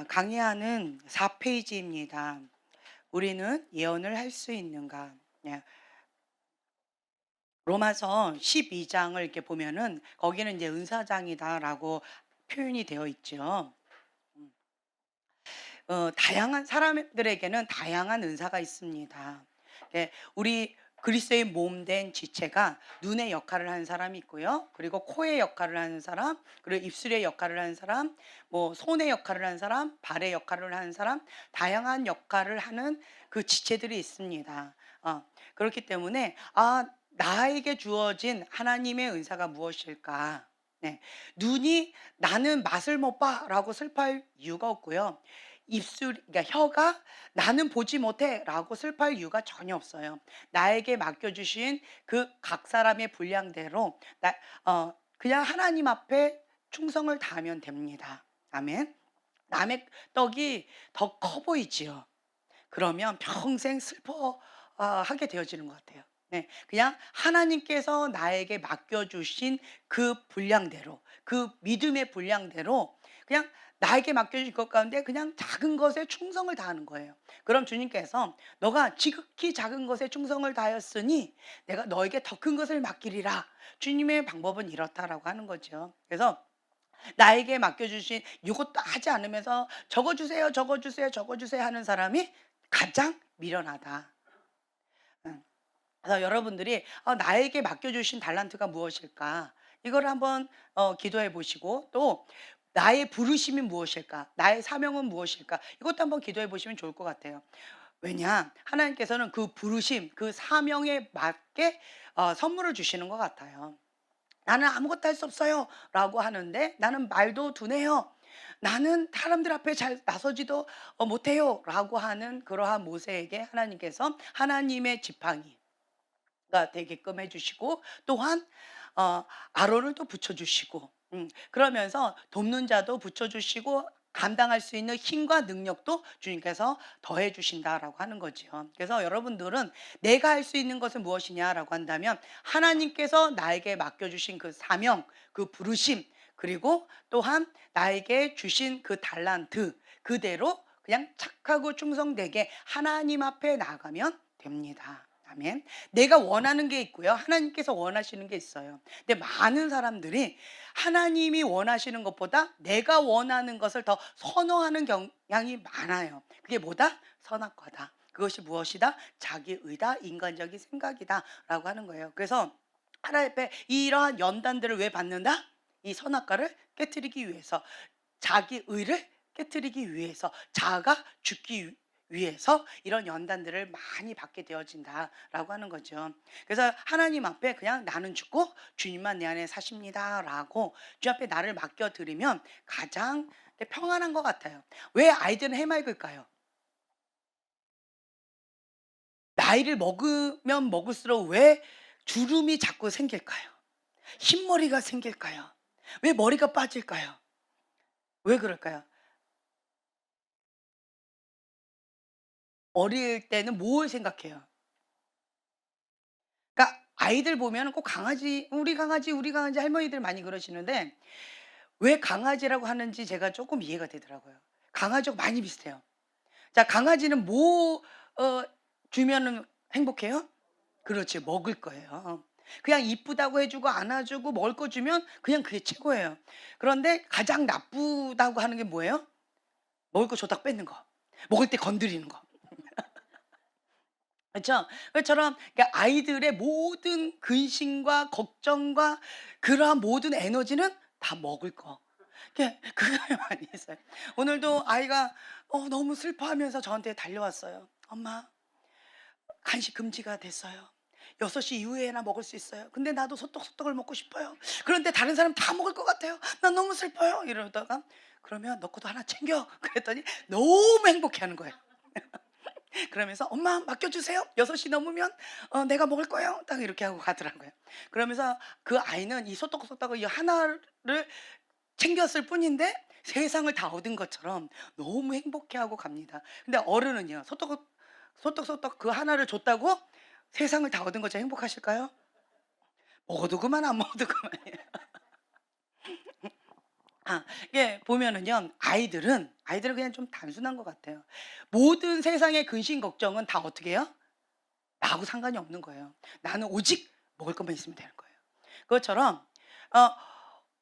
강의하는 4페이지입니다. 우리는 예언을 할 수 있는가? 예, 로마서 12장을 이렇게 보면은 거기는 이제 은사장이다라고 표현이 되어 있죠. 음, 다양한 사람들에게는 다양한 은사가 있습니다. 우리 그리스도의 몸 된 지체가 눈의 역할을 하는 사람이 있고요. 그리고 코의 역할을 하는 사람, 그리고 입술의 역할을 하는 사람, 뭐 손의 역할을 하는 사람, 발의 역할을 하는 사람, 다양한 역할을 하는 그 지체들이 있습니다. 그렇기 때문에 나에게 주어진 하나님의 은사가 무엇일까? 네. 눈이 나는 맛을 못 봐라고 슬퍼할 이유가 없고요. 그러니까 혀가 나는 보지 못해라고 슬퍼할 이유가 전혀 없어요. 나에게 맡겨주신 그 각 사람의 분량대로 그냥 하나님 앞에 충성을 다하면 됩니다. 아멘. 남의 떡이 더 커 보이지요. 그러면 평생 하게 되어지는 것 같아요. 네. 그냥 하나님께서 나에게 맡겨주신 그 분량대로, 그 믿음의 분량대로 그냥 나에게 맡겨주신 것 가운데 그냥 작은 것에 충성을 다하는 거예요. 그럼 주님께서 너가 지극히 작은 것에 충성을 다하였으니 내가 너에게 더 큰 것을 맡기리라. 주님의 방법은 이렇다라고 하는 거죠. 그래서 나에게 맡겨주신 이것도 하지 않으면서 적어주세요, 적어주세요, 적어주세요 하는 사람이 가장 미련하다. 음. 그래서 여러분들이 나에게 맡겨주신 달란트가 무엇일까? 이걸 한번 기도해 보시고 또 나의 부르심이 무엇일까? 나의 사명은 무엇일까? 이것도 한번 기도해 보시면 좋을 것 같아요. 왜냐? 하나님께서는 그 부르심, 그 사명에 맞게 선물을 주시는 것 같아요. 나는 아무것도 할 수 없어요. 라고 하는데 나는 말도 둔해요. 나는 사람들 앞에 잘 나서지도 못해요. 라고 하는 그러한 모세에게 하나님께서 하나님의 지팡이가 되게끔 해주시고 또한 아론을 또 붙여주시고 그러면서 돕는 자도 붙여주시고 감당할 수 있는 힘과 능력도 주님께서 더해 주신다라고 하는 거죠. 그래서 여러분들은 내가 할 수 있는 것은 무엇이냐라고 한다면 하나님께서 나에게 맡겨주신 그 사명, 그 부르심, 그리고 또한 나에게 주신 그 달란트 그대로 그냥 착하고 충성되게 하나님 앞에 나아가면 됩니다. 아멘. 내가 원하는 게 있고요. 하나님께서 원하시는 게 있어요. 근데 많은 사람들이 하나님이 원하시는 것보다 내가 원하는 것을 더 선호하는 경향이 많아요. 그게 뭐다? 선악과다. 그것이 무엇이다? 자기 의다, 인간적인 생각이다라고 하는 거예요. 그래서 하나님 앞에 이러한 연단들을 왜 받는다? 이 선악과를 깨뜨리기 위해서, 자기 의를 깨뜨리기 위해서, 자아가 죽기 위해서 이런 연단들을 많이 받게 되어진다라고 하는 거죠. 그래서 하나님 앞에 그냥 나는 죽고 주님만 내 안에 사십니다라고 주 앞에 나를 맡겨 드리면 가장 평안한 것 같아요. 왜 아이들은 해맑을까요? 나이를 먹으면 먹을수록 왜 주름이 자꾸 생길까요? 흰머리가 생길까요? 왜 머리가 빠질까요? 왜 그럴까요? 어릴 때는 뭘 생각해요? 그러니까 아이들 보면은 꼭 강아지, "우리 강아지, 우리 강아지." 할머니들 많이 그러시는데 왜 강아지라고 하는지 제가 쪼끔 이해가 되더라고요. 강아지하고 많이 비슷해요. 자, 강아지는 뭐 주면은 행복해요? 그렇지, 먹을 거예요. 그냥 이쁘다고 해 주고 안아 주고 먹을 거 주면 그냥 그게 최고예요. 그런데 가장 나쁘다고 하는 게 뭐예요? 먹을 거 줬다가 뺏는 거. 먹을 때 건드리는 거. 그렇죠? 그처럼 그러니까 아이들의 모든 근심과 걱정과 그러한 모든 에너지는 다 먹을 거. 그거에 많이 있어요. 오늘도 아이가 너무 슬퍼하면서 저한테 달려왔어요. "엄마, 간식 금지가 됐어요. 6시 이후에나 먹을 수 있어요. 근데 나도 소떡소떡을 먹고 싶어요. 그런데 다른 사람 다 먹을 것 같아요. 난 너무 슬퍼요." 이러다가 "그러면 너 것도 하나 챙겨." 그랬더니 너무 행복해하는 거예요. 그러면서 "엄마 맡겨 주세요. 6시 넘으면 내가 먹을 거예요." 딱 이렇게 하고 가더라고요. 그러면서 그 아이는 이 소떡소떡을 이 하나를 챙겼을 뿐인데 세상을 다 얻은 것처럼 너무 행복해하고 갑니다. 근데 어른은요. 소떡소떡 그 하나를 줬다고 세상을 다 얻은 것처럼 행복하실까요? 먹어도 그만 안 먹어도 그만이에요. 이게 보면은요. 아이들은 그냥 좀 단순한 것 같아요. 모든 세상의 근심 걱정은 다 어떻게 해요? 나하고 상관이 없는 거예요. 나는 오직 먹을 것만 있으면 되는 거예요. 그것처럼 어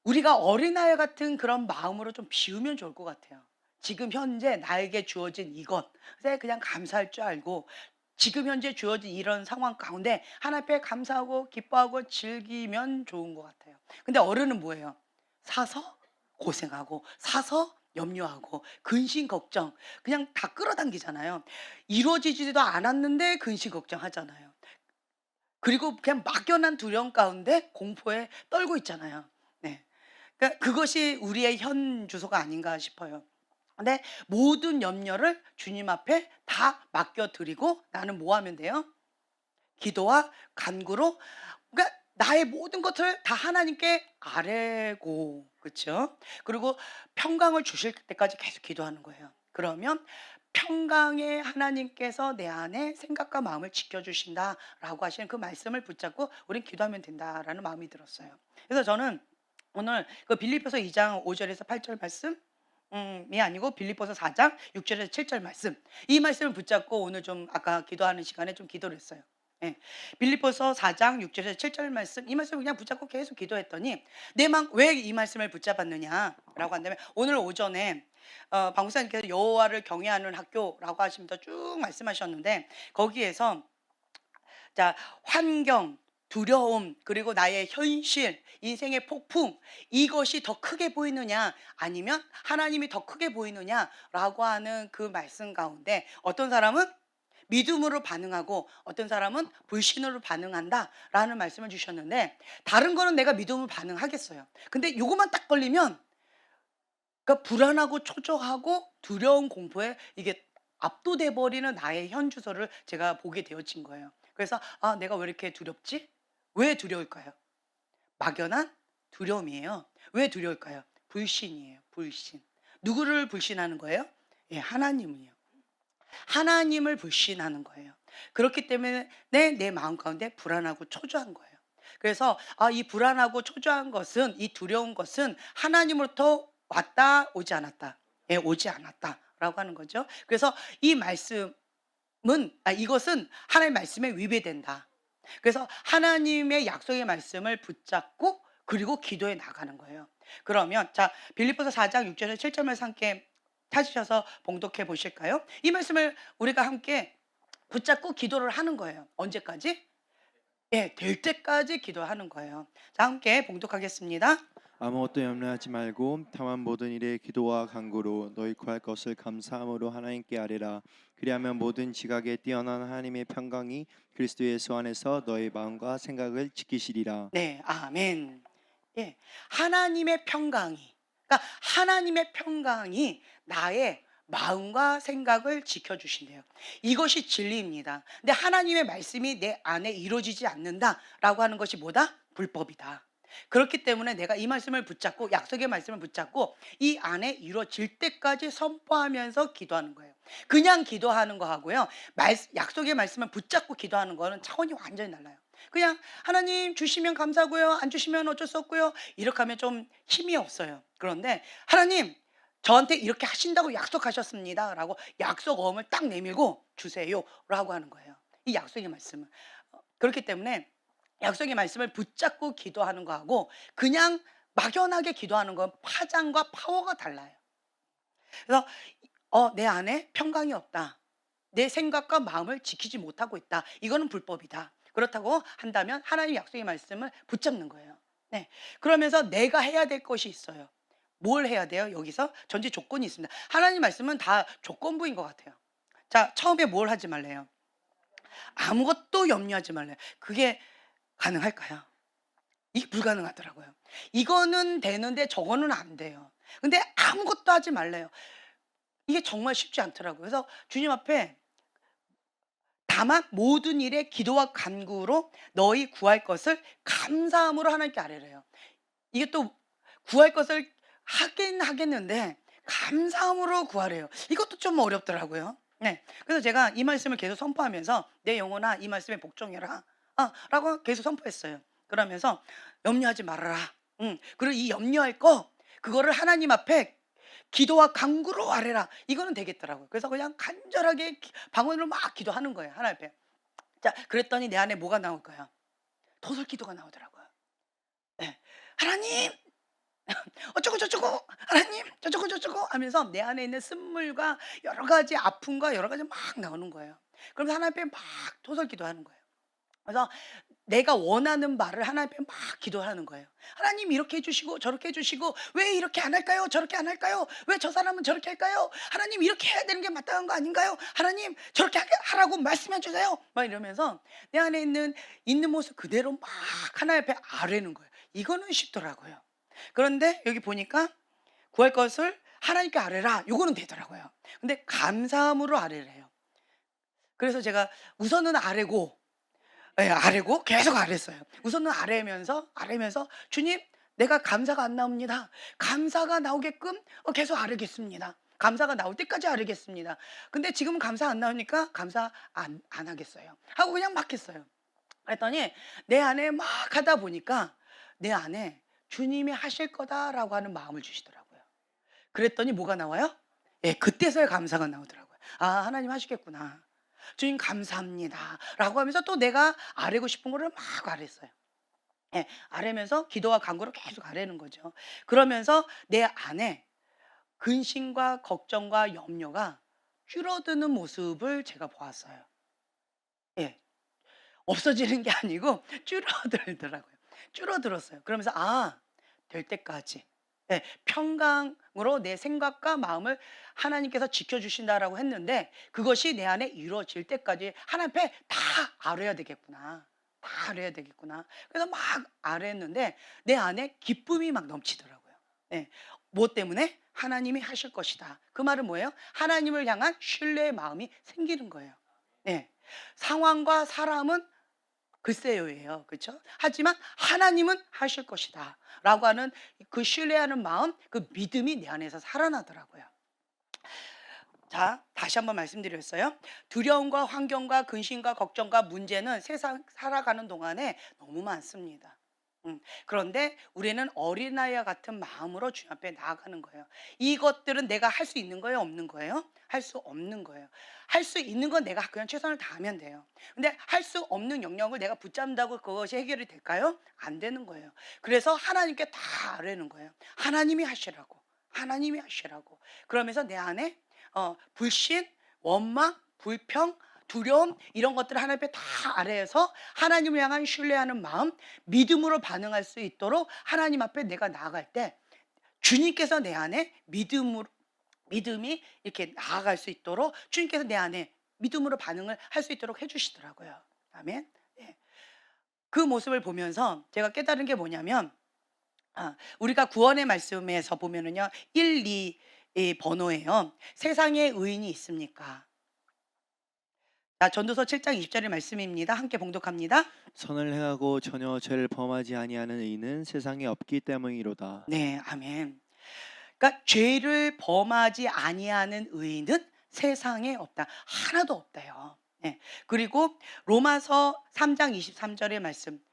우리가 어린아이 같은 그런 마음으로 좀 비우면 좋을 것 같아요. 지금 현재 나에게 주어진 이것에 그냥 감사할 줄 알고 지금 현재 주어진 이런 상황 가운데 하나님 앞에 감사하고 기뻐하고 즐기면 좋은 것 같아요. 근데 어른은 뭐예요? 사서 고생하고 사서 염려하고 근심 걱정 그냥 다 끌어당기잖아요. 이루어지지도 않았는데 근심 걱정하잖아요. 그리고 그냥 막연한 두려움 가운데 공포에 떨고 있잖아요. 네. 그러니까 그것이 우리의 현 주소가 아닌가 싶어요. 근데 모든 염려를 주님 앞에 다 맡겨 드리고 나는 뭐 하면 돼요? 기도와 간구로 그러니까 나의 모든 것을 다 하나님께 아뢰고 그렇죠? 그리고 평강을 주실 때까지 계속 기도하는 거예요. 그러면 평강의 하나님께서 내 안에 생각과 마음을 지켜주신다라고 하시는 그 말씀을 붙잡고 우린 기도하면 된다라는 마음이 들었어요. 그래서 저는 오늘 그 빌립보서 2장 5절에서 8절 말씀 이 아니고 빌립보서 4장 6절에서 7절 말씀 이 말씀을 붙잡고 오늘 좀 아까 기도하는 시간에 좀 기도를 했어요. 예. 빌립보서 4장 6절에서 7절 말씀 이 말씀을 그냥 붙잡고 계속 기도했더니 내 맘 왜 이 말씀을 붙잡았느냐라고 한다면 오늘 오전에 박 목사님께서 여호와를 경외하는 학교라고 하시면서 쭉 말씀하셨는데 거기에서 자 환경 두려움 그리고 나의 현실 인생의 폭풍 이것이 더 크게 보이느냐 아니면 하나님이 더 크게 보이느냐라고 하는 그 말씀 가운데 어떤 사람은 믿음으로 반응하고 어떤 사람은 불신으로 반응한다라는 말씀을 주셨는데 다른 거는 내가 믿음으로 반응하겠어요. 근데 요것만 딱 걸리면 그러니까 불안하고 초조하고 두려운 공포에 이게 압도돼 버리는 나의 현 주소를 제가 보게 되어진 거예요. 그래서 '아 내가 왜 이렇게 두렵지?' 왜 두려울까요? 막연한 두려움이에요. 왜 두려울까요? 불신이에요, 불신. 누구를 불신하는 거예요? 예, 하나님을요. 하나님을 불신하는 거예요. 그렇기 때문에 내 마음 가운데 불안하고 초조한 거예요. 그래서 이 불안하고 초조한 것은 이 두려운 것은 하나님으로부터 왔다 오지 않았다. 예, 오지 않았다라고 하는 거죠. 그래서 이 말씀은 이것은 하나님의 말씀에 위배된다. 그래서 하나님의 약속의 말씀을 붙잡고 그리고 기도해 나가는 거예요. 그러면 자 빌립보서 4장 6절에서 7절 말씀 함께 찾으셔서 봉독해 보실까요? 이 말씀을 우리가 함께 붙잡고 기도를 하는 거예요. 언제까지? 예, 될 때까지 기도하는 거예요. 자, 함께 봉독하겠습니다. 아무것도 염려하지 말고 다만 모든 일에 기도와 간구로 너희 구할 것을 감사함으로 하나님께 아뢰라. 그리하면 모든 지각에 뛰어난 하나님의 평강이 그리스도 예수 안에서 너희 마음과 생각을 지키시리라. 네, 아멘. 예, 하나님의 평강이, 그러니까 하나님의 평강이 나의 마음과 생각을 지켜주신대요. 이것이 진리입니다. 근데 하나님의 말씀이 내 안에 이루어지지 않는다라고 하는 것이 뭐다? 불법이다. 그렇기 때문에 내가 이 말씀을 붙잡고 약속의 말씀을 붙잡고 이 안에 이루어질 때까지 선포하면서 기도하는 거예요. 그냥 기도하는 거하고요. 약속의 말씀을 붙잡고 기도하는 거는 차원이 완전히 달라요. 그냥 하나님 주시면 감사하고요. 안 주시면 어쩔 수 없고요. 이렇게 하면 좀 힘이 없어요. 그런데 하나님 저한테 이렇게 하신다고 약속하셨습니다. 라고 약속어음을 딱 내밀고 주세요. 라고 하는 거예요. 이 약속의 말씀은. 그렇기 때문에 약속의 말씀을 붙잡고 기도하는 거하고 그냥 막연하게 기도하는 건 파장과 파워가 달라요. 그래서 내 안에 평강이 없다. 내 생각과 마음을 지키지 못하고 있다. 이거는 불법이다. 그렇다고 한다면 하나님의 약속의 말씀을 붙잡는 거예요. 네. 그러면서 내가 해야 될 것이 있어요. 뭘 해야 돼요? 여기서 전제 조건이 있습니다. 하나님 말씀은 다 조건부인 것 같아요. 자, 처음에 뭘 하지 말래요? 아무것도 염려하지 말래요. 그게 가능할까요? 이게 불가능하더라고요. 이거는 되는데 저거는 안 돼요. 근데 아무것도 하지 말래요. 이게 정말 쉽지 않더라고요. 그래서 주님 앞에 다만 모든 일에 기도와 간구로 너희 구할 것을 감사함으로 하나님께 아뢰래요. 이게 또 구할 것을 하긴 하겠는데 감사함으로 구하래요. 이것도 좀 어렵더라고요. 네. 그래서 제가 이 말씀을 계속 선포하면서 내 영혼아 이 말씀에 복종해라. 라고 계속 선포했어요. 그러면서 염려하지 말아라. 그리고 이 염려할 거 그거를 하나님 앞에 기도와 간구로 아뢰라. 이거는 되겠더라고요. 그래서 그냥 간절하게 방언으로 막 기도하는 거예요, 하나님 앞에. 자, 그랬더니 내 안에 뭐가 나올까요? 도술 기도가 나오더라고요. 예. 하나님 어쩌고 저쩌고, 하나님 저쩌고 저쩌고 하면서 내 안에 있는 쓴물과 여러 가지 아픔과 여러 가지 막 나오는 거예요. 그러면서 하나님 앞에 막 도술 기도하는 거예요. 그래서 내가 원하는 말을 하나님 앞에 막 기도하는 거예요. 하나님 이렇게 해 주시고 저렇게 해 주시고 왜 이렇게 안 할까요? 저렇게 안 할까요? 왜 저 사람은 저렇게 할까요? 하나님 이렇게 해야 되는 게 마땅한 거 아닌가요? 하나님 저렇게 하라고 말씀해 주세요. 막 이러면서 내 안에 있는 모습 그대로 막 하나님 앞에 아뢰는 거예요. 이거는 쉽더라고요. 그런데 여기 보니까 구할 것을 하나님께 아뢰라. 요거는 되더라고요. 근데 감사함으로 아뢰래요. 그래서 제가 우선은 아뢰고, 예, 아뢰고 계속 아뢰었어요. 우선은 아뢰면서 주님, 내가 감사가 안 나옵니다. 감사가 나오게끔 계속 아뢰겠습니다. 감사가 나올 때까지 아뢰겠습니다. 근데 지금 감사 안 나오니까 감사 안 하겠어요. 하고 그냥 막 했어요. 그랬더니 내 안에 막 하다 보니까 내 안에 주님이 하실 거다라고 하는 마음을 주시더라고요. 그랬더니 뭐가 나와요? 예, 그때서야 감사가 나오더라고요. 아, 하나님 하시겠구나. 주님 감사합니다. 라고 하면서 또 내가 아뢰고 싶은 거를 막 아뢰었어요. 예, 아뢰면서 기도와 간구를 계속 아뢰는 거죠. 그러면서 내 안에 근심과 걱정과 염려가 줄어드는 모습을 제가 보았어요. 예, 없어지는 게 아니고 줄어들더라고요. 줄어들었어요. 그러면서 될 때까지, 예, 평강으로 내 생각과 마음을 하나님께서 지켜주신다라고 했는데 그것이 내 안에 이루어질 때까지 하나님 앞에 다 아뢰야 되겠구나. 다 아뢰야 되겠구나. 그래서 막 아뢰었는데 내 안에 기쁨이 막 넘치더라고요. 예. 뭐 때문에? 하나님이 하실 것이다. 그 말은 뭐예요? 하나님을 향한 신뢰의 마음이 생기는 거예요. 예. 상황과 사람은 글쎄요예요. 그렇죠? 하지만 하나님은 하실 것이다. 라고 하는 그 신뢰하는 마음, 그 믿음이 내 안에서 살아나더라고요. 자, 다시 한번 말씀드렸어요. 두려움과 환경과 근심과 걱정과 문제는 세상 살아가는 동안에 너무 많습니다. 그런데 우리는 어린아이와 같은 마음으로 주님 앞에 나아가는 거예요. 이것들은 내가 할 수 있는 거예요, 없는 거예요? 할 수 없는 거예요. 할 수 있는 건 내가 그냥 최선을 다하면 돼요. 근데 할 수 없는 영역을 내가 붙잡는다고 그것이 해결이 될까요? 안 되는 거예요. 그래서 하나님께 다 아뢰는 거예요. 하나님이 하시라고. 하나님이 하시라고. 그러면서 내 안에 불신, 원망, 불평, 두려움 이런 것들을 하나님 앞에 다 아래에서 하나님을 향한 신뢰하는 마음, 믿음으로 반응할 수 있도록 하나님 앞에 내가 나아갈 때 주님께서 내 안에 믿음이 이렇게 나아갈 수 있도록 주님께서 내 안에 믿음으로 반응을 할 수 있도록 해주시더라고요. 아멘. 예. 그 모습을 보면서 제가 깨달은 게 뭐냐면 우리가 구원의 말씀에서 보면은요 1, 2 이 번호예요. 세상에 의인이 있습니까? 자, 전도서 7장 20절의 말씀입니다. 함께 봉독합니다. 선을 행하고 전혀 죄를 범하지 아니하는 의인은 세상에 없기 때문이로다. 네, 아멘. 그러니까 죄를 범하지 아니하는 의인은 세상에 없다. 하나도 없대요. 네. 그리고 로마서 3장 23절의 말씀.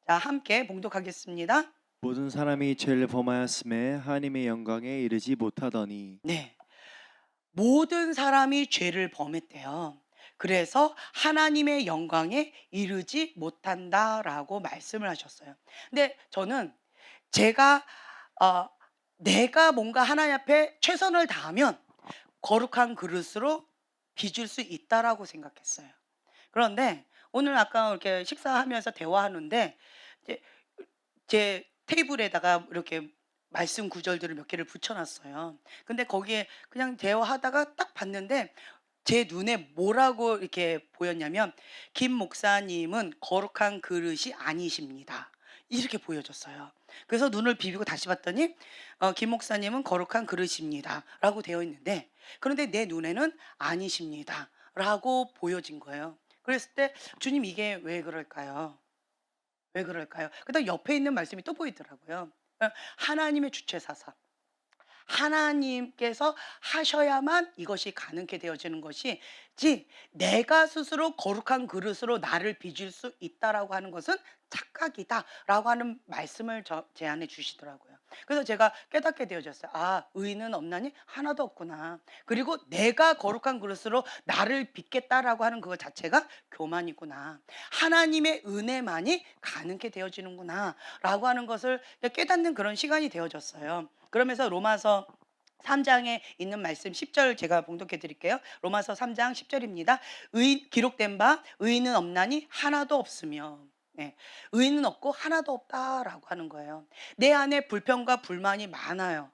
자, 함께 봉독하겠습니다. 모든 사람이 죄를 범하였음에 하나님의 영광에 이르지 못하더니. 네. 모든 사람이 죄를 범했대요. 그래서 하나님의 영광에 이르지 못한다라고 말씀을 하셨어요. 근데 저는 제가 내가 뭔가 하나님 앞에 최선을 다하면 거룩한 그릇으로 빚을 수 있다라고 생각했어요. 그런데 오늘 아까 이렇게 식사하면서 대화하는데 이제 제 테이블에다가 이렇게 말씀 구절들을 몇 개를 붙여놨어요. 근데 거기에 그냥 대화하다가 딱 봤는데 제 눈에 뭐라고 이렇게 보였냐면 김 목사님은 거룩한 그릇이 아니십니다. 이렇게 보여졌어요. 그래서 눈을 비비고 다시 봤더니 김 목사님은 거룩한 그릇입니다. 라고 되어 있는데 그런데 내 눈에는 아니십니다. 라고 보여진 거예요. 그랬을 때 주님 이게 왜 그럴까요? 왜 그럴까요? 그다음 옆에 있는 말씀이 또 보이더라고요. 하나님의 주체사상. 하나님께서 하셔야만 이것이 가능케 되어지는 것이지 내가 스스로 거룩한 그릇으로 나를 빚을 수 있다라고 하는 것은 착각이다라고 하는 말씀을 제 안에 주시더라고요. 그래서 제가 깨닫게 되어졌어요. 아, 의인은 없나니 하나도 없구나. 그리고 내가 거룩한 그릇으로 나를 빚겠다라고 하는 그것 자체가 교만이구나. 하나님의 은혜만이 가능케 되어지는구나 라고 하는 것을 깨닫는 그런 시간이 되어졌어요. 그러면서 로마서 3장에 있는 말씀 10절 제가 봉독해 드릴게요. 로마서 3장 10절입니다. 기록된 바 의인은 없나니 하나도 없으며, 네, 의인은 없고 하나도 없다라고 하는 거예요. 내 안에 불평과 불만이 많아요.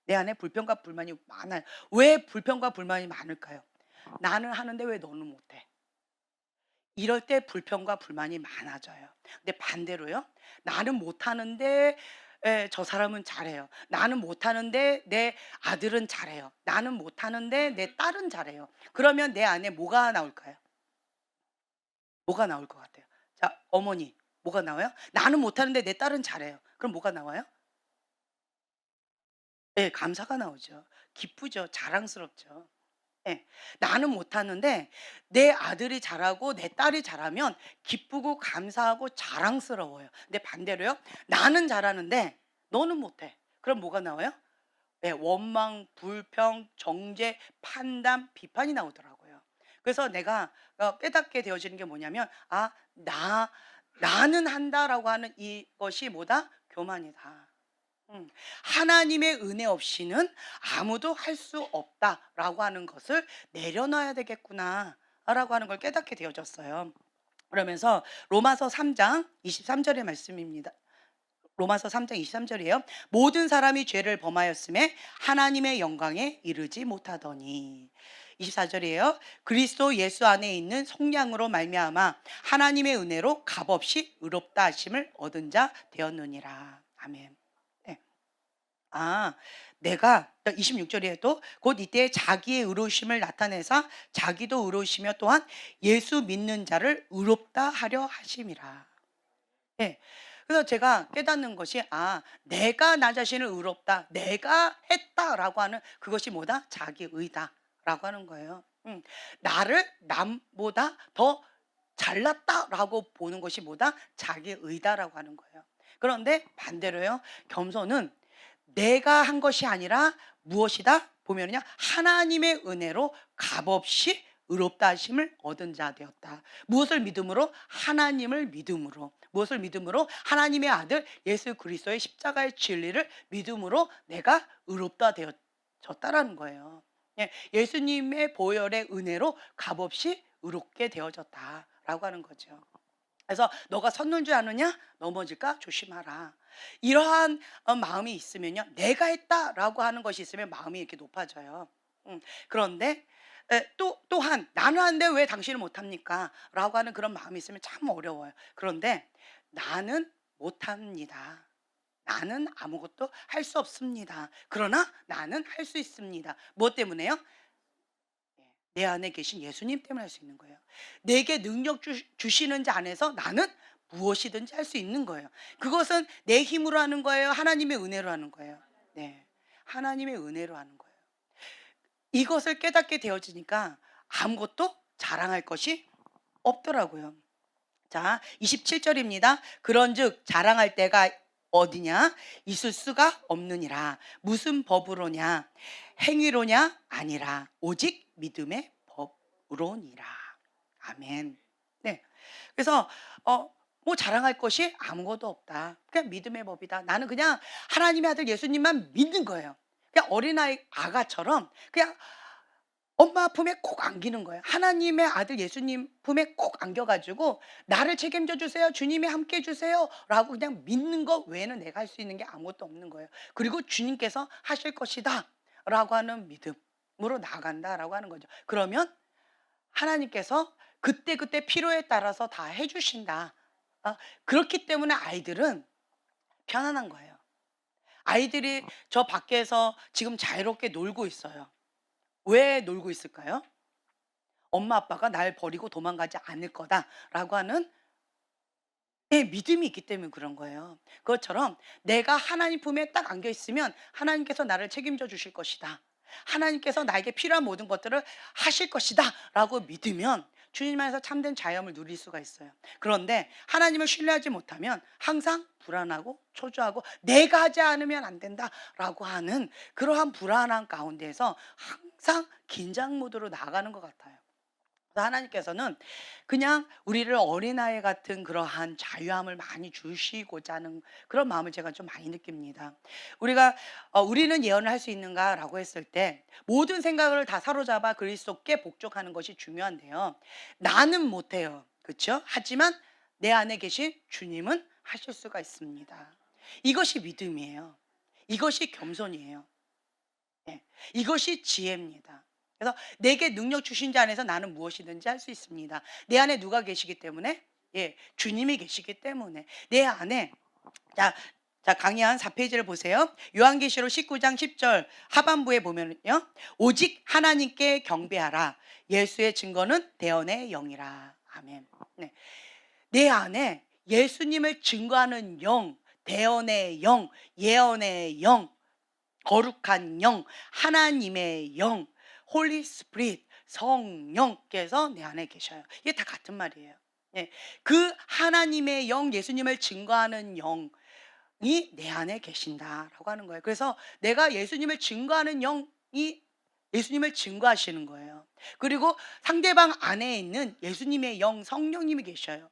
내 안에 불평과 불만이 많아요. 왜 불평과 불만이 많을까요? 나는 하는데 왜 너는 못해? 이럴 때 불평과 불만이 많아져요. 근데 반대로요. 나는 못하는데 저 사람은 잘해요. 나는 못하는데 내 아들은 잘해요. 나는 못하는데 내 딸은 잘해요. 그러면 내 안에 뭐가 나올까요? 뭐가 나올 것 같아요? 자, 어머니, 뭐가 나와요? 나는 못하는데 내 딸은 잘해요. 그럼 뭐가 나와요? 네, 감사가 나오죠. 기쁘죠. 자랑스럽죠. 예. 나는 못하는데 내 아들이 잘하고 내 딸이 잘하면 기쁘고 감사하고 자랑스러워요. 근데 반대로요. 나는 잘하는데 너는 못해. 그럼 뭐가 나와요? 예, 원망, 불평, 정죄, 판단, 비판이 나오더라고요. 그래서 내가 깨닫게 되어지는 게 뭐냐면, 아, 나는 한다라고 하는 이것이 뭐다? 교만이다. 하나님의 은혜 없이는 아무도 할 수 없다라고 하는 것을 내려놔야 되겠구나라고 하는 걸 깨닫게 되어졌어요. 그러면서 로마서 3장 23절의 말씀입니다. 로마서 3장 23절이에요. 모든 사람이 죄를 범하였음에 하나님의 영광에 이르지 못하더니. 24절이에요. 그리스도 예수 안에 있는 속량으로 말미암아 하나님의 은혜로 값없이 의롭다 하심을 얻은 자 되었느니라. 아멘. 네. 아, 내가 26절에도 곧 이때 자기의 의로우심을 나타내사 자기도 의로우시며 또한 예수 믿는 자를 의롭다 하려 하심이라. 예. 그래서 제가 깨닫는 것이, 아, 내가 나 자신을 의롭다, 내가 했다라고 하는 그것이 뭐다? 자기 의다라고 하는 거예요. 나를 남보다 더 잘났다라고 보는 것이 뭐다? 자기 의다라고 하는 거예요. 그런데 반대로요. 겸손은 내가 한 것이 아니라 무엇이다? 보면요. 하나님의 은혜로 값없이 의롭다 하심을 얻은 자 되었다. 무엇을 믿음으로? 하나님을 믿음으로. 무엇을 믿음으로? 하나님의 아들 예수 그리스도의 십자가의 진리를 믿음으로 내가 의롭다 되어졌다라는 거예요. 예, 예수님의 보혈의 은혜로 값없이 의롭게 되어졌다라고 하는 거죠. 그래서 너가 섰는 줄 아느냐? 넘어질까 조심하라. 이러한 마음이 있으면요. 내가 했다라고 하는 것이 있으면 마음이 이렇게 높아져요. 그런데 또한 나는 하는데 왜 당신은 못합니까? 라고 하는 그런 마음이 있으면 참 어려워요. 그런데 나는 못합니다. 나는 아무것도 할 수 없습니다. 그러나 나는 할 수 있습니다. 무엇 때문에요? 내 안에 계신 예수님 때문에 할 수 있는 거예요. 내게 능력 주시는 자 안에서 나는 무엇이든지 할 수 있는 거예요. 그것은 내 힘으로 하는 거예요? 하나님의 은혜로 하는 거예요? 네. 하나님의 은혜로 하는 거예요. 이것을 깨닫게 되어지니까 아무것도 자랑할 것이 없더라고요. 자, 27절입니다. 그런즉 자랑할 때가 어디냐? 있을 수가 없느니라. 무슨 법으로냐? 행위로냐? 아니라 오직 믿음의 법으로니라. 아멘. 네. 그래서 뭐 자랑할 것이 아무것도 없다. 그냥 믿음의 법이다. 나는 그냥 하나님의 아들 예수님만 믿는 거예요. 그냥 어린아이 아가처럼 그냥 엄마 품에 꼭 안기는 거예요. 하나님의 아들 예수님 품에 꼭 안겨가지고 나를 책임져 주세요. 주님이 함께 해주세요. 라고 그냥 믿는 것 외에는 내가 할 수 있는 게 아무것도 없는 거예요. 그리고 주님께서 하실 것이다. 라고 하는 믿음으로 나아간다라고 하는 거죠. 그러면 하나님께서 그때그때 필요에 따라서 다 해주신다. 그렇기 때문에 아이들은 편안한 거예요. 아이들이 저 밖에서 지금 자유롭게 놀고 있어요. 왜 놀고 있을까요? 엄마 아빠가 날 버리고 도망가지 않을 거다라고 하는 믿음이 있기 때문에 그런 거예요. 그것처럼 내가 하나님 품에 딱 안겨 있으면 하나님께서 나를 책임져 주실 것이다. 하나님께서 나에게 필요한 모든 것들을 하실 것이다 라고 믿으면 주님 안에서 참된 자유함을 누릴 수가 있어요. 그런데 하나님을 신뢰하지 못하면 항상 불안하고 초조하고 내가 하지 않으면 안 된다라고 하는 그러한 불안한 가운데에서 항상 긴장 모드로 나아가는 것 같아요. 그래서 하나님께서는 그냥 우리를 어린아이 같은 그러한 자유함을 많이 주시고자 하는 그런 마음을 제가 좀 많이 느낍니다. 우리가 우리는 예언을 할 수 있는가라고 했을 때 모든 생각을 다 사로잡아 그리스도께 복종하는 것이 중요한데요. 나는 못해요. 그렇죠? 하지만 내 안에 계신 주님은 하실 수가 있습니다. 이것이 믿음이에요. 이것이 겸손이에요. 예, 이것이 지혜입니다. 그래서 내게 능력 주신 자 안에서 나는 무엇이든지 할 수 있습니다. 내 안에 누가 계시기 때문에? 예, 주님이 계시기 때문에 내 안에. 자, 강의한 4페이지를 보세요. 요한계시록 19장 10절 하반부에 보면요, 오직 하나님께 경배하라. 예수의 증거는 대언의 영이라. 아멘. 네. 내 안에 예수님을 증거하는 영, 대언의 영, 예언의 영, 거룩한 영, 하나님의 영, 홀리 스피릿, 성령께서 내 안에 계셔요. 이게 다 같은 말이에요. 예, 그 하나님의 영, 예수님을 증거하는 영이 내 안에 계신다라고 하는 거예요. 그래서 내가 예수님을 증거하는 영이 예수님을 증거하시는 거예요. 그리고 상대방 안에 있는 예수님의 영, 성령님이 계셔요.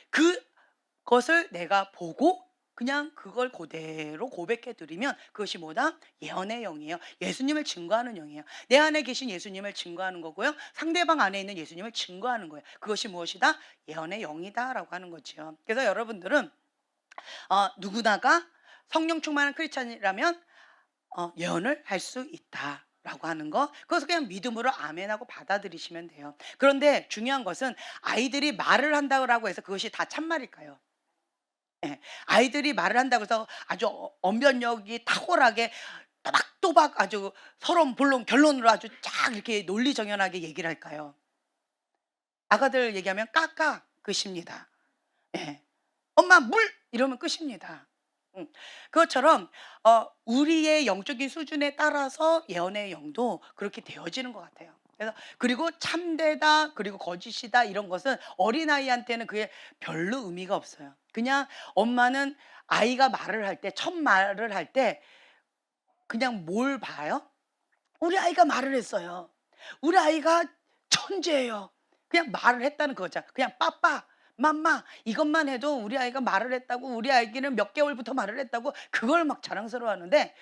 그것을 내가 보고 그냥 그걸 그대로 고백해 드리면 그것이 뭐다? 예언의 영이에요. 예수님을 증거하는 영이에요. 내 안에 계신 예수님을 증거하는 거고요. 상대방 안에 있는 예수님을 증거하는 거예요. 그것이 무엇이다? 예언의 영이다라고 하는 거죠. 그래서 여러분들은 누구나가 성령 충만한 크리스찬이라면 예언을 할 수 있다. 라고 하는 거, 그것을 그냥 믿음으로 아멘하고 받아들이시면 돼요. 그런데 중요한 것은 아이들이 말을 한다고 해서 그것이 다 참말일까요? 예, 아이들이 말을 한다고 해서 아주 언변력이 탁월하게 또박또박 아주 서론 본론 결론으로 아주 쫙 이렇게 논리정연하게 얘기를 할까요? 아가들 얘기하면 까까 끝입니다. 예, 엄마 물 이러면 끝입니다. 그것처럼 우리의 영적인 수준에 따라서 예언의 영도 그렇게 되어지는 것 같아요. 그래서 그리고 참되다 그리고 거짓이다 이런 것은 어린아이한테는 그게 별로 의미가 없어요. 그냥 엄마는 아이가 말을 할 때, 첫 말을 할 때 그냥 뭘 봐요? 우리 아이가 말을 했어요. 우리 아이가 천재예요. 그냥 말을 했다는 그거잖아. 그냥 빠빠, 맘마 이것만 해도 우리 아이가 말을 했다고, 우리 아기는 몇 개월부터 말을 했다고 그걸 막 자랑스러워하는데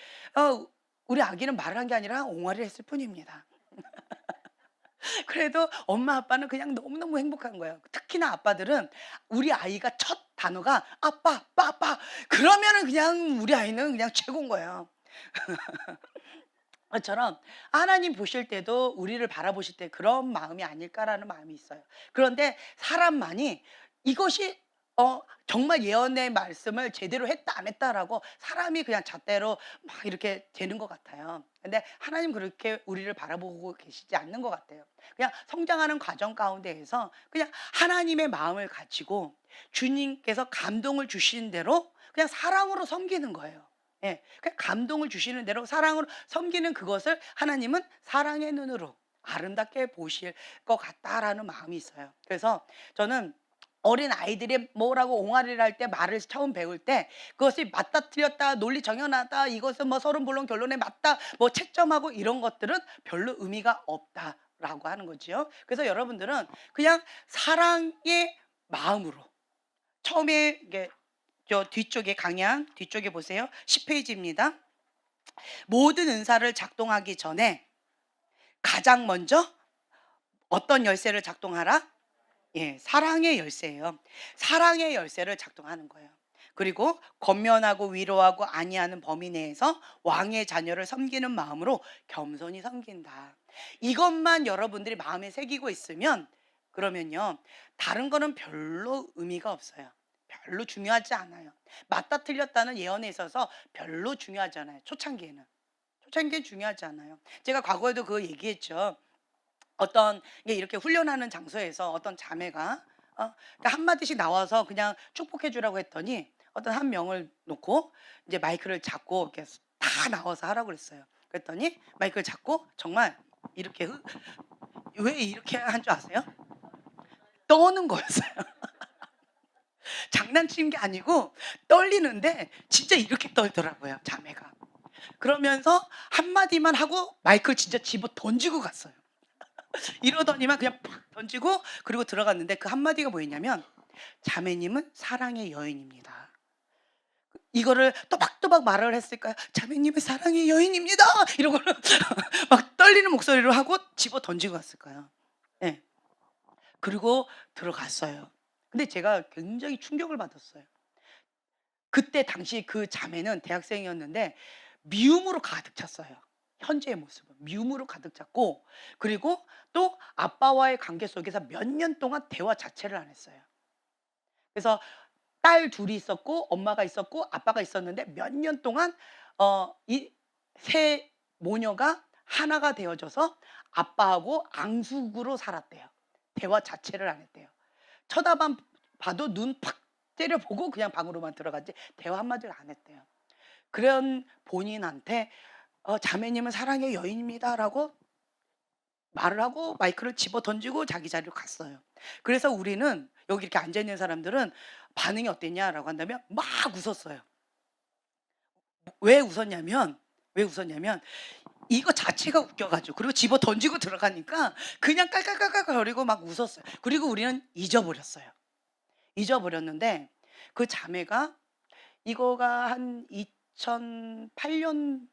우리 아기는 말을 한 게 아니라 옹알이를 했을 뿐입니다. 그래도 엄마 아빠는 그냥 너무너무 행복한 거예요. 특히나 아빠들은 우리 아이가 첫 단어가 아빠, 빠빠 그러면은 그냥 우리 아이는 그냥 최고인 거예요. 것처럼 하나님 보실 때도 우리를 바라보실 때 그런 마음이 아닐까라는 마음이 있어요. 그런데 사람만이 이것이 정말 예언의 말씀을 제대로 했다 안 했다라고 사람이 그냥 잣대로 막 이렇게 되는 것 같아요. 근데 하나님 그렇게 우리를 바라보고 계시지 않는 것 같아요. 그냥 성장하는 과정 가운데에서 그냥 하나님의 마음을 가지고 주님께서 감동을 주시는 대로 그냥 사랑으로 섬기는 거예요. 예, 그냥 감동을 주시는 대로 사랑으로 섬기는 그것을 하나님은 사랑의 눈으로 아름답게 보실 것 같다라는 마음이 있어요. 그래서 저는 어린 아이들이 뭐라고 옹알이를 할 때 말을 처음 배울 때 그것이 맞다 틀렸다 논리 정연하다 이것은 뭐 서론 본론 결론에 맞다 뭐 채점하고 이런 것들은 별로 의미가 없다라고 하는 거죠. 그래서 여러분들은 그냥 사랑의 마음으로 처음에 이게 저 뒤쪽에 강양 뒤쪽에 보세요. 10페이지입니다. 모든 은사를 작동하기 전에 가장 먼저 어떤 열쇠를 작동하라? 예, 사랑의 열쇠예요. 사랑의 열쇠를 작동하는 거예요. 그리고 권면하고 위로하고 안위하는 범위 내에서 왕의 자녀를 섬기는 마음으로 겸손히 섬긴다. 이것만 여러분들이 마음에 새기고 있으면 그러면요, 다른 거는 별로 의미가 없어요. 별로 중요하지 않아요. 맞다 틀렸다는 예언에 있어서 별로 중요하지 않아요. 초창기에는. 초창기엔 중요하지 않아요. 제가 과거에도 그거 얘기했죠. 어떤 게 이렇게 훈련하는 장소에서 어떤 자매가 그러니까 한마디씩 나와서 그냥 축복해 주라고 했더니 어떤 한 명을 놓고 이제 마이크를 잡고 이렇게 다 나와서 하라고 그랬어요. 그랬더니 마이크를 잡고 정말 이렇게 왜 이렇게 한 줄 아세요? 떠는 거였어요. 장난치는 게 아니고 떨리는데 진짜 이렇게 떨더라고요, 자매가. 그러면서 한마디만 하고 마이크를 진짜 집어 던지고 갔어요. 이러더니만 그냥 팍 던지고 그리고 들어갔는데 그 한마디가 뭐였냐면 "자매님은 사랑의 여인입니다." 이거를 또박또박 말을 했을까요? "자매님은 사랑의 여인입니다." 이러고는 막 떨리는 목소리로 하고 집어 던지고 갔을까요? 예. 그리고 들어갔어요. 근데 제가 굉장히 충격을 받았어요. 그때 당시 그 자매는 대학생이었는데 미움으로 가득 찼어요. 현재의 모습은 미움으로 가득 찼고, 그리고 또 아빠와의 관계 속에서 몇 년 동안 대화 자체를 안 했어요. 그래서 딸 둘이 있었고 엄마가 있었고 아빠가 있었는데 몇 년 동안 이 세 모녀가 하나가 되어져서 아빠하고 앙숙으로 살았대요. 대화 자체를 안 했대요. 쳐다만 봐도 눈 팍 때려보고 그냥 방으로만 들어갔지 대화 한마디를 안 했대요. 그런 본인한테 "자매님은 사랑의 여인입니다."라고 말을 하고 마이크를 집어 던지고 자기 자리로 갔어요. 그래서 우리는 여기 이렇게 앉아 있는 사람들은 반응이 어땠냐라고 한다면 막 웃었어요. 왜 웃었냐면 이거 자체가 웃겨 가지고, 그리고 집어 던지고 들어가니까 그냥 깔깔깔깔거리고 막 웃었어요. 그리고 우리는 잊어버렸어요. 잊어버렸는데 그 자매가 이거가 한 2008년,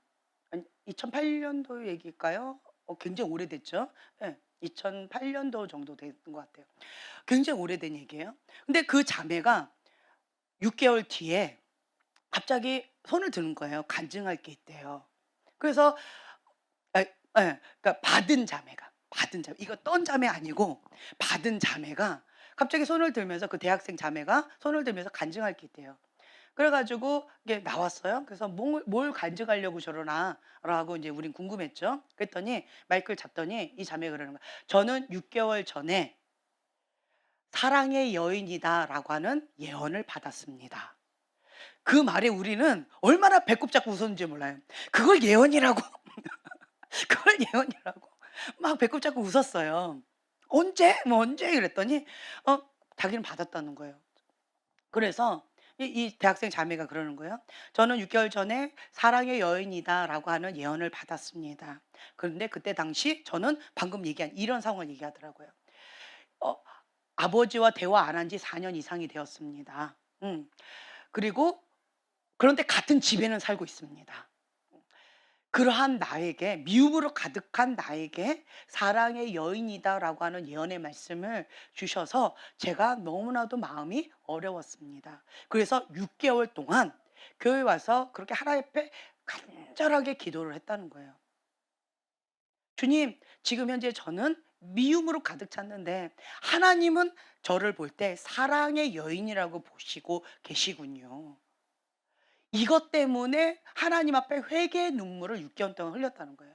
아니 2008 년도 얘기일까요? 굉장히 오래됐죠. 예. 2008 년도 정도 된 것 같아요. 굉장히 오래된 얘기예요. 근데 그 자매가 6 개월 뒤에 갑자기 손을 드는 거예요. 간증할 게 있대요. 그래서 그러니까 받은 자매. 이거 떤 자매 아니고 받은 자매가 갑자기 손을 들면서, 그 대학생 자매가 손을 들면서 간증할 게 있대요. 그래 가지고 이게 나왔어요. 그래서 "뭘 간증하려고 저러나?"라고 이제 우린 궁금했죠. 그랬더니 마이크를 잡더니 이 자매가 그러는 거야. "저는 6 개월 전에 '사랑의 여인이다.'라고 하는 예언을 받았습니다." 그 말에 우리는 얼마나 배꼽 잡고 웃었는지 몰라요. 그걸 예언이라고, 그걸 예언이라고 막 배꼽 잡고 웃었어요. "언제? 뭐 언제?" 그랬더니 어 자기는 받았다는 거예요. 그래서 이 대학생 자매가 그러는 거예요. "저는 6 개월 전에 '사랑의 여인이다.'라고 하는 예언을 받았습니다. 그런데 그때 당시 저는" 방금 얘기한 이런 상황을 얘기하더라고요. 어 "아버지와 대화 안 한 지 4년 이상이 되었습니다. 그리고 그런데 같은 집에는 살고 있습니다. 그러한 나에게, 미움으로 가득한 나에게 '사랑의 여인이다.'라고 하는 예언의 말씀을 주셔서 제가 너무나도 마음이 어려웠습니다. 그래서 6 개월 동안 교회 와서 그렇게 하나님 앞에 간절하게 기도를 했다는 거예요. '주님, 지금 현재 저는 미움으로 가득 찼는데 하나님은 저를 볼 때 사랑의 여인이라고 보시고 계시군요.' 이것 때문에 하나님 앞에 회개의 눈물을 6 개월 동안 흘렸다는 거예요.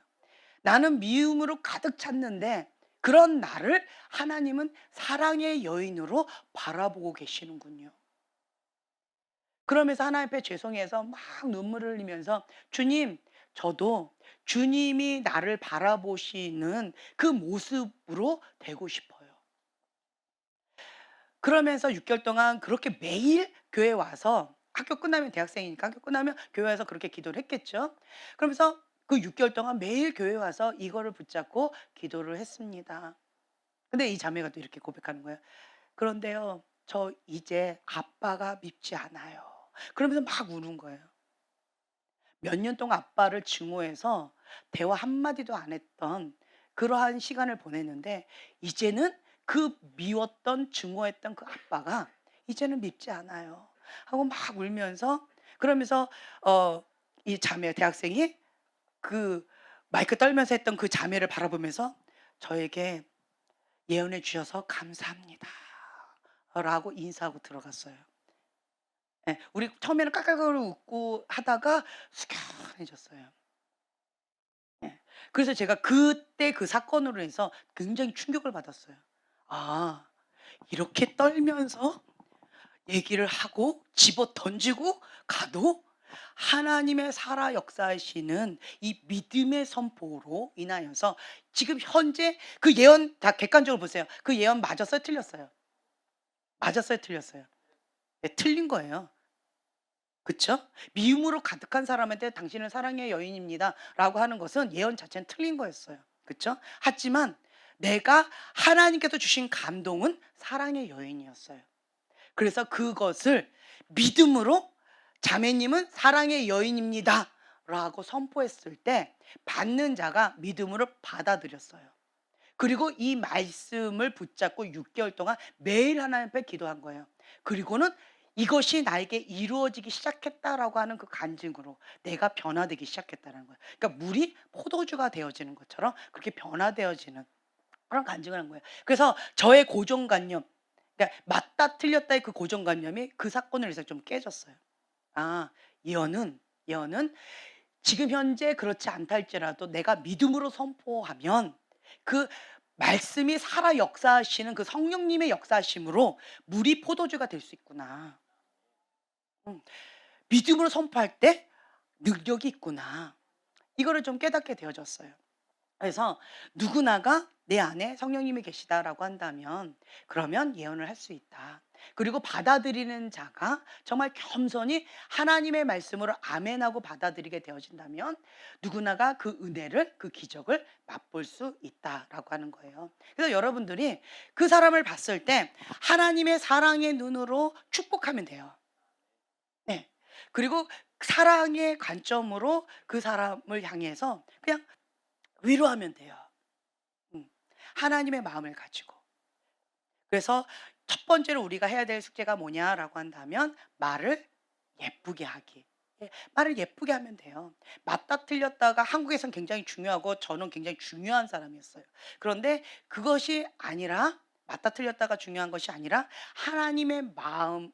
나는 미움으로 가득 찼는데 그런 나를 하나님은 사랑의 여인으로 바라보고 계시는군요. 그러면서 하나님 앞에 죄송해서 막 눈물을 흘리면서 "주님, 저도 주님이 나를 바라보시는 그 모습으로 되고 싶어요." 그러면서 6 개월 동안 그렇게 매일 교회에 와서, 학교 끝나면, 대학생이니까 학교 끝나면 교회 와서 그렇게 기도를 했겠죠. 그러면서 그 6 개월 동안 매일 교회에 와서 이거를 붙잡고 기도를 했습니다. 근데 이 자매가 또 이렇게 고백하는 거예요. "그런데요, 저 이제 아빠가 밉지 않아요." 그러면서 막 우는 거예요. 몇 년 동안 아빠를 증오해서 대화 한마디도 안 했던 그러한 시간을 보냈는데 이제는 그 미웠던 증오했던 그 아빠가 이제는 밉지 않아요 하고 막 울면서, 그러면서 이 자매 대학생이 그 마이크 떨면서 했던 그 자매를 바라보면서 "저에게 예언해 주셔서 감사합니다." 라고 인사하고 들어갔어요. 예. 우리 처음에는 깔깔깔 웃고 하다가 숙연해졌어요. 예. 그래서 제가 그때 그 사건으로 해서 굉장히 충격을 받았어요. '아, 이렇게 떨면서 얘기를 하고 집어 던지고 가도 하나님의 살아 역사하시는 이 믿음의 선포로 인하여서 지금 현재 그 예언 다 객관적으로 보세요. 그 예언 맞았어요, 틀렸어요? 맞았어요, 틀렸어요? 네, 틀린 거예요. 그쵸? 미움으로 가득한 사람한테 당신은 사랑의 여인입니다라고 하는 것은 예언 자체는 틀린 거였어요. 그쵸? 하지만 내가 하나님께서 주신 감동은 사랑의 여인이었어요. 그래서 그것을 믿음으로 자매님은 사랑의 여인입니다라고 선포했을 때 받는 자가 믿음으로 받아들였어요. 그리고 이 말씀을 붙잡고 6개월 동안 매일 하나님 앞에 기도한 거예요. 그리고는 이것이 나에게 이루어지기 시작했다라고 하는 그 간증으로 내가 변화되기 시작했다는 거예요. 그러니까 물이 포도주가 되어지는 것처럼 그렇게 변화되어지는 그런 간증을 한 거예요. 그래서 저의 고정관념, 그러니까 맞다 틀렸다의 그 고정관념이 그 사건을 위해서 좀 깨졌어요. 아, 예언은 지금 현재 그렇지 않다 할지라도 내가 믿음으로 선포하면 그 말씀이 살아 역사하시는 그 성령님의 역사하심으로 물이 포도주가 될 수 있구나. 음, 믿음으로 선포할 때 능력이 있구나. 이거를 좀 깨닫게 되어졌어요. 그래서 누구나가 내 안에 성령님이 계시다라고 한다면 그러면 예언을 할 수 있다. 그리고 받아들이는 자가 정말 겸손히 하나님의 말씀으로 아멘하고 받아들이게 되어진다면 누구나가 그 은혜를 그 기적을 맛볼 수 있다라고 하는 거예요. 그래서 여러분들이 그 사람을 봤을 때 하나님의 사랑의 눈으로 축복하면 돼요. 네. 그리고 사랑의 관점으로 그 사람을 향해서 그냥 위로하면 돼요. 음. 하나님의 마음을 가지고. 그래서 첫 번째로 우리가 해야 될 숙제가 뭐냐라고 한다면 말을 예쁘게 하기. 예, 말을 예쁘게 하면 돼요. 맞다 틀렸다가 한국에선 굉장히 중요하고 저는 굉장히 중요한 사람이었어요. 그런데 그것이 아니라 맞다 틀렸다가 중요한 것이 아니라 하나님의 마음을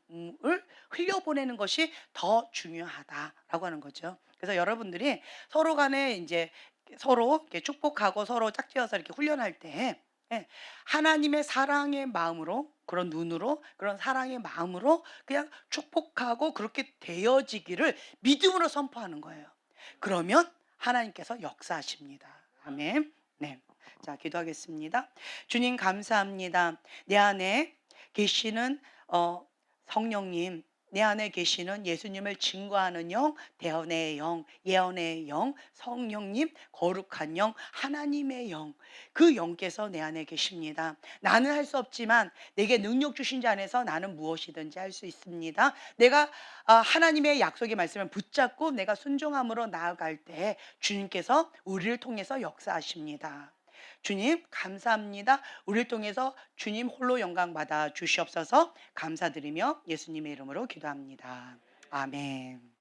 흘려보내는 것이 더 중요하다라고 하는 거죠. 그래서 여러분들이 서로 간에 이제 서로 이렇게 축복하고 서로 짝지어서 이렇게 훈련할 때 예, 하나님의 사랑의 마음으로 그런 눈으로 그런 사랑의 마음으로 그냥 축복하고 그렇게 되어지기를 믿음으로 선포하는 거예요. 그러면 하나님께서 역사하십니다. 아멘. 네. 자, 기도하겠습니다. 주님 감사합니다. 내 안에 계시는 성령님, 내 안에 계시는 예수님을 증거하는 영, 대언의 영, 예언의 영, 성령님, 거룩한 영, 하나님의 영, 그 영께서 내 안에 계십니다. 나는 할 수 없지만 내게 능력 주신 자 안에서 나는 무엇이든지 할 수 있습니다. 내가 하나님의 약속의 말씀을 붙잡고 내가 순종함으로 나아갈 때 주님께서 우리를 통해서 역사하십니다. 주님 감사합니다. 우리를 통해서 주님 홀로 영광 받아 주시옵소서. 감사드리며 예수님의 이름으로 기도합니다. 아멘.